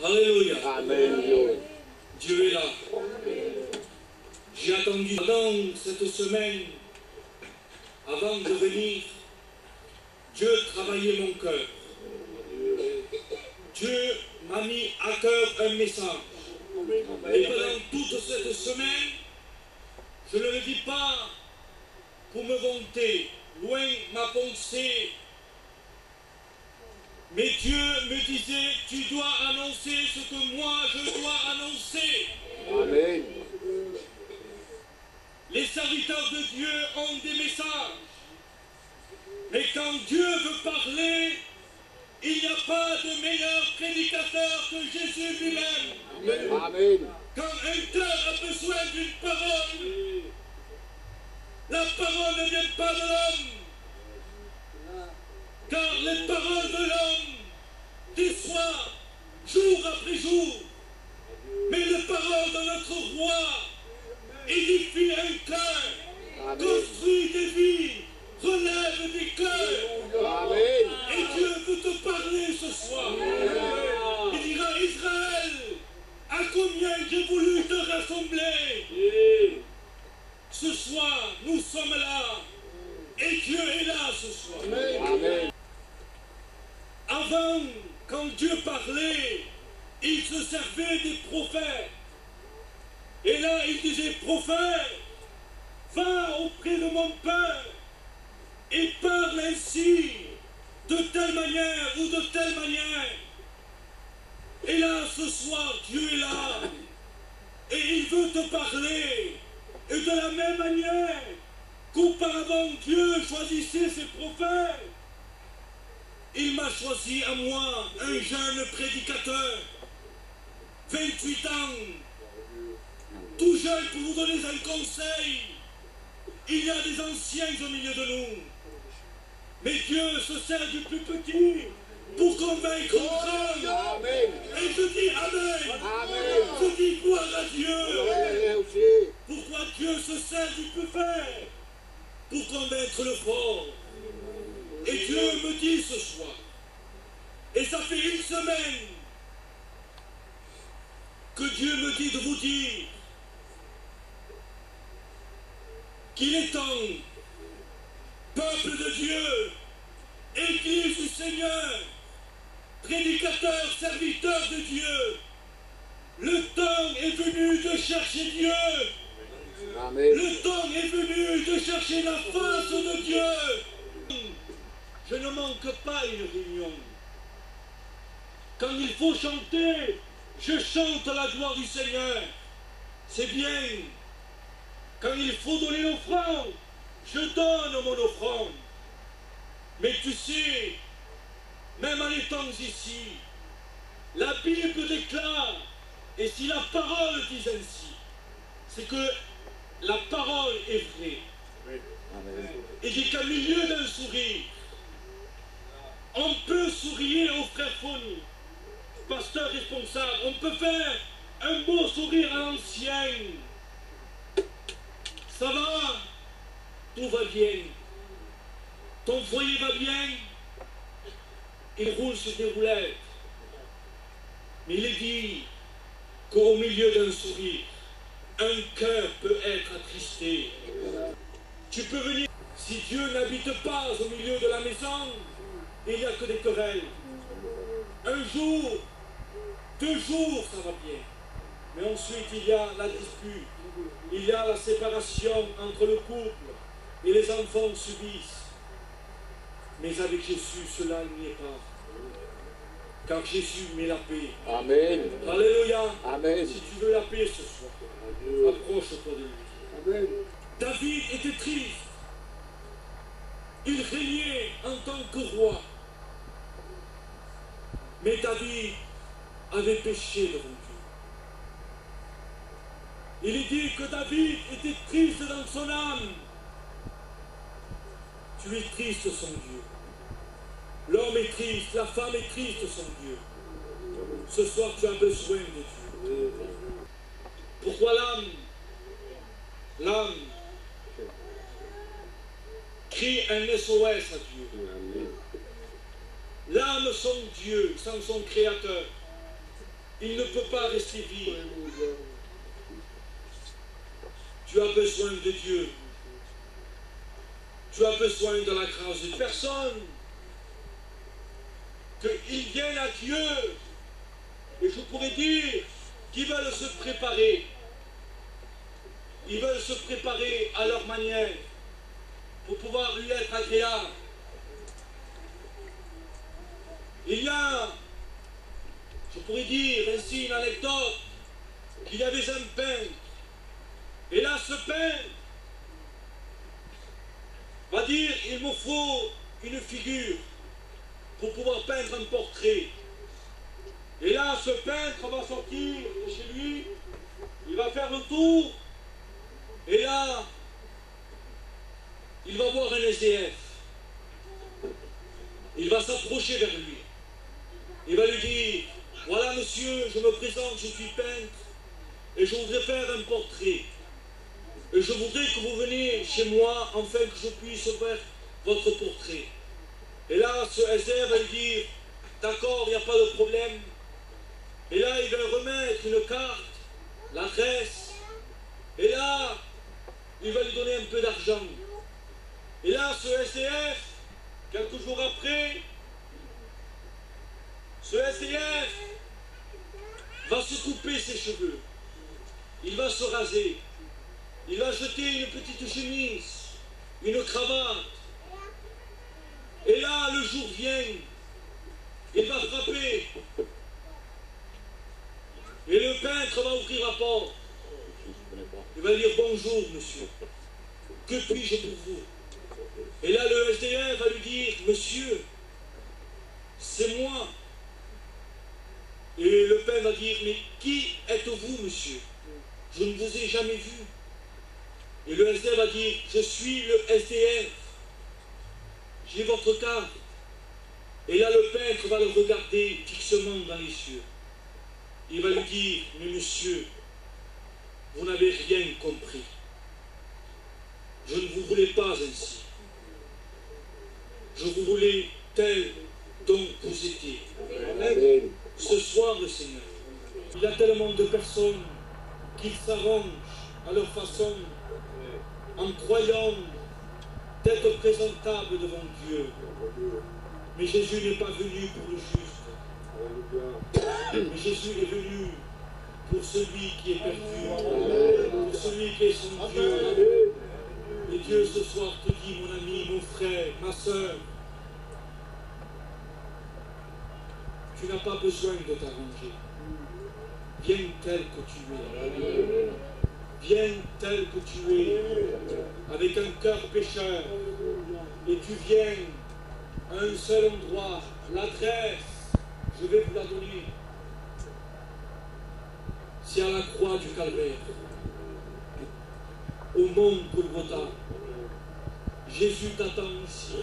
Alléluia. Amen. Dieu est là. J'ai attendu pendant cette semaine, avant de venir, Dieu travaillait mon cœur. Dieu m'a mis à cœur un message. Et pendant toute cette semaine, je ne le dis pas pour me vanter, loin ma pensée. Mais Dieu me disait, tu dois annoncer ce que moi je dois annoncer. Amen. Les serviteurs de Dieu ont des messages. Mais quand Dieu veut parler, il n'y a pas de meilleur prédicateur que Jésus lui-même. Amen. Quand un cœur a besoin d'une parole, la parole ne vient pas de l'homme. Car les paroles de l'homme déçoivent jour après jour. Mais les paroles de notre roi édifient un cœur, construit des vies, relève des cœurs. Amen. Et Dieu veut te parler ce soir. Il dira, Israël, à combien j'ai voulu te rassembler. Ce soir, nous sommes là. Et Dieu est là ce soir. Amen. Avant, quand Dieu parlait, il se servait des prophètes. Et là, il disait, prophète, va auprès de mon Père et parle ainsi, de telle manière ou de telle manière. Et là, ce soir, Dieu est là. Et il veut te parler. Et de la même manière qu'auparavant Dieu choisissait ses prophètes, il m'a choisi à moi, un jeune prédicateur, 28 ans, tout jeune pour vous donner un conseil. Il y a des anciens au milieu de nous. Mais Dieu se sert du plus petit pour convaincre un grand. Et je dis Amen. Amen. Je dis gloire à Dieu. Pourquoi Dieu se sert du plus faible pour convaincre le fort. Et Dieu me dit ce soir, et ça fait une semaine que Dieu me dit de vous dire qu'il est temps, peuple de Dieu, Église du Seigneur, prédicateur, serviteur de Dieu, le temps est venu de chercher Dieu. Amen. Le temps est venu de chercher la face de Dieu. Je ne manque pas une réunion. Quand il faut chanter, je chante la gloire du Seigneur. C'est bien. Quand il faut donner l'offrande, je donne mon offrande. Mais tu sais, même en étant ici, la Bible déclare, et si la parole dit ainsi, c'est que la parole est vraie. Et dit qu'au milieu d'un sourire, on peut sourire au frère Foni, pasteur responsable, on peut faire un beau sourire à l'ancien. Ça va? Tout va bien. Ton foyer va bien? Il roule sur des roulettes. Mais il est dit qu'au milieu d'un sourire, un cœur peut être attristé. Tu peux venir. Si Dieu n'habite pas au milieu de la maison, il n'y a que des querelles. Un jour, 2 jours, ça va bien. Mais ensuite, il y a la dispute. Il y a la séparation entre le couple et les enfants subissent. Mais avec Jésus, cela n'y est pas. Car Jésus met la paix. Amen. Alléluia. Amen. Si tu veux la paix ce soir, approche-toi de lui. Amen. David était triste. Il régnait en tant que roi. Mais David avait péché devant Dieu. Il est dit que David était triste dans son âme. Tu es triste sans Dieu. L'homme est triste, la femme est triste sans Dieu. Ce soir, tu as besoin de Dieu. Pourquoi l'âme crie un SOS à Dieu. L'âme sans Dieu, sans son Créateur, il ne peut pas rester vide. Tu as besoin de Dieu. Tu as besoin de la grâce de personne. Qu'ils viennent à Dieu. Et je pourrais dire qu'ils veulent se préparer. Ils veulent se préparer à leur manière pour pouvoir lui être agréable. Il y a, je pourrais dire ainsi une anecdote, qu'il y avait un peintre. Et là, ce peintre va dire, il me faut une figure pour pouvoir peindre un portrait. Et là, ce peintre va sortir de chez lui, il va faire le tour, et là, il va voir un SDF. Il va s'approcher vers lui. Il va lui dire, voilà monsieur, je me présente, je suis peintre, et je voudrais faire un portrait. Et je voudrais que vous veniez chez moi, afin que je puisse faire votre portrait. Et là, ce SDF va lui dire, d'accord, il n'y a pas de problème. Et là, il va remettre une carte, l'adresse. Et là, il va lui donner un peu d'argent. Et là, ce SDF, quelques jours après, ce SDF va se couper ses cheveux. Il va se raser. Il va jeter une petite chemise, une cravate. Et là, le jour vient. Il va frapper. Et le peintre va ouvrir la porte. Il va dire bonjour, monsieur. Que puis-je pour vous? Et là, le SDF va lui dire, monsieur, c'est moi. Et le peintre va dire, mais qui êtes-vous, monsieur? Je ne vous ai jamais vu. Et le SDF va dire, je suis le SDF. J'ai votre carte. Et là, le peintre va le regarder fixement dans les yeux. Il va lui dire, mais monsieur, vous n'avez rien compris. Je ne vous voulais pas ainsi. Je vous voulais tel dont vous étiez. Amen. Ce soir, le Seigneur, il y a tellement de personnes qui s'arrangent à leur façon en croyant d'être présentables devant Dieu. Mais Jésus n'est pas venu pour le juste. Mais Jésus est venu pour celui qui est perdu, pour celui qui est son Dieu. Et Dieu ce soir te dit, mon ami, mon frère, ma soeur, tu n'as pas besoin de t'arranger. Viens tel que tu es. Viens tel que tu es, avec un cœur pécheur. Et tu viens à un seul endroit, l'adresse, je vais vous la donner. C'est à la croix du Calvaire, au mont Golgotha. Jésus t'attend ici.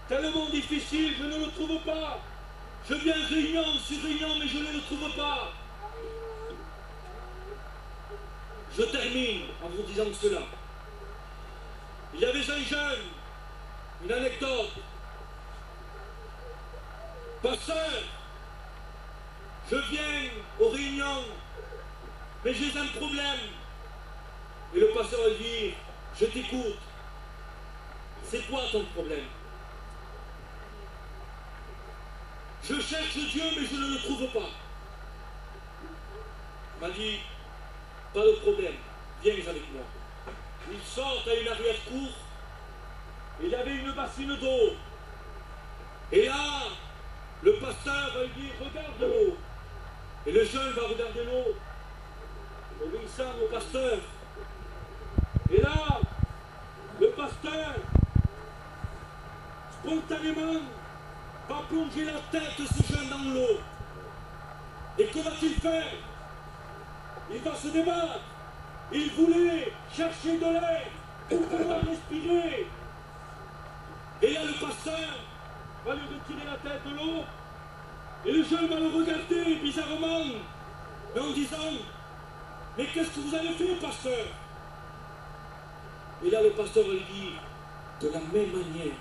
Tellement difficile, je ne le trouve pas. Je viens réunion sur réunion, mais je ne le trouve pas. Je termine en vous disant cela. Il y avait un jeune, une anecdote. Pasteur, je viens aux réunions, mais j'ai un problème. Et le pasteur va dire, je t'écoute. C'est quoi ton problème? Je cherche Dieu, mais je ne le trouve pas. Il m'a dit, pas de problème, viens avec moi. Ils sortent à une arrière-cour, et il y avait une bassine d'eau. Et là, le pasteur va lui dire, regarde l'eau. Et le jeune va regarder l'eau, obéissant au pasteur. Et là, le pasteur, spontanément, va plonger la tête de ce jeune dans l'eau. Et que va-t-il faire? Il va se débattre. Il voulait chercher de l'air pour pouvoir respirer. Et là, le pasteur va lui retirer la tête de l'eau. Et le jeune va le regarder bizarrement, mais en disant, mais qu'est-ce que vous avez fait, pasteur? Et là, le pasteur va lui dire, de la même manière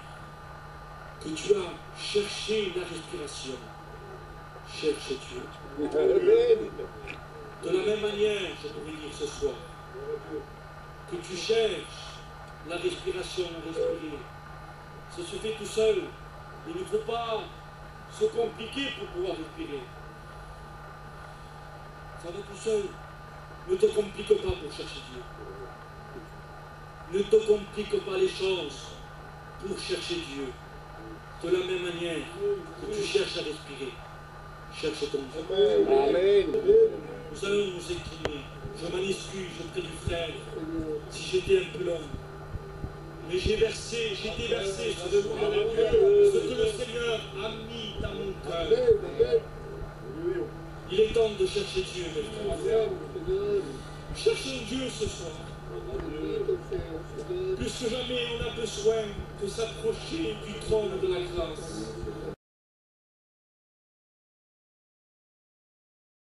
que tu as cherché la respiration, cherche Dieu. Amen. De la même manière, je pourrais dire ce soir, que tu cherches la respiration, à respirer. Ça se fait tout seul. Il ne faut pas se compliquer pour pouvoir respirer. Ça va tout seul. Ne te complique pas pour chercher Dieu. Ne te complique pas les choses pour chercher Dieu. De la même manière que tu cherches à respirer, cherche ton Dieu. Amen. Nous allons nous incliner. Je m'en excuse auprès du frère si j'étais un peu long. Mais j'ai été versé ce soir ce que le Seigneur a mis dans mon cœur. Il est temps de chercher Dieu, mes frères. Cherchons Dieu ce soir. Plus que jamais, on a besoin de s'approcher du trône de la grâce.